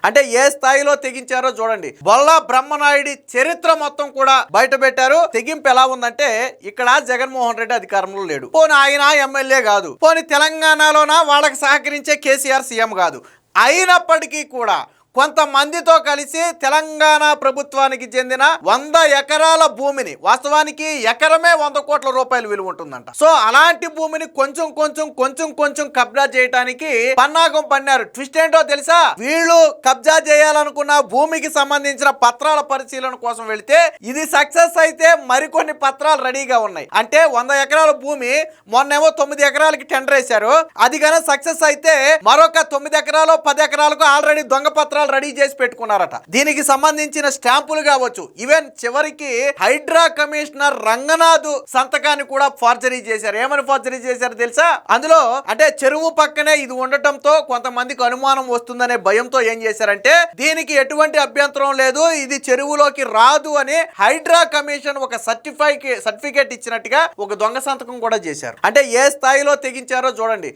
అంటే ఏ స్థాయిలో తెగించారో చూడండి. బొల్లా బ్రహ్మనాయుడి చరిత్ర మొత్తం కూడా బయట పెట్టారు. తెగింపు ఎలా ఉందంటే ఇక్కడ జగన్మోహన్ రెడ్డి అధికారంలో లేడు, పోనీ ఆయన ఎమ్మెల్యే కాదు, పోనీ తెలంగాణలోన వాళ్ళకి సహకరించే కేసీఆర్ సీఎం కాదు, అయినప్పటికీ కూడా కొంతమందితో కలిసి తెలంగాణ ప్రభుత్వానికి చెందిన 100 ఎకరాల భూమిని, వాస్తవానికి ఎకరమే 100 కోట్ల రూపాయలు విలువ ఉంటుందంట. సో అలాంటి భూమిని కొంచెం కబ్జా చేయడానికి పన్నాగం పన్నారు. ట్విస్ట్ ఏంటో తెలుసా? వీళ్ళు కబ్జా చేయాలనుకున్న భూమికి సంబంధించిన పత్రాల పరిశీలన కోసం వెళితే ఇది సక్సెస్ అయితే మరికొన్ని పత్రాలు రెడీగా ఉన్నాయి. అంటే 100 ఎకరాల భూమి మొన్నేమో 9 ఎకరాలకి టెండర్ వేశారు. అది కనుక సక్సెస్ అయితే మరొక 9 ఎకరాలు 10 ఎకరాలకు ఆల్రెడీ దొంగ పత్రాలు రెడీ చేసి పెట్టుకున్నారట. దీనికి సంబంధించిన స్టాంపులు కావచ్చు, ఈవెన్ చివరికి హైడ్రా కమిషనర్ రంగనాథ్ సంతకాన్ని కూడా ఫార్జరీ చేశారు. ఏమని ఫార్జరీ చేశారు తెలుసా? అందులో అంటే చెరువు పక్కనే ఇది ఉండటంతో కొంతమందికి అనుమానం వస్తుందనే భయంతో ఏం చేశారంటే దీనికి ఎటువంటి అభ్యంతరం లేదు, ఇది చెరువులోకి రాదు అని హైడ్రా కమిషన్ ఒక సర్టిఫికేట్ ఇచ్చినట్టుగా ఒక దొంగ సంతకం కూడా చేశారు. అంటే ఏ స్థాయిలో తెగించారో చూడండి.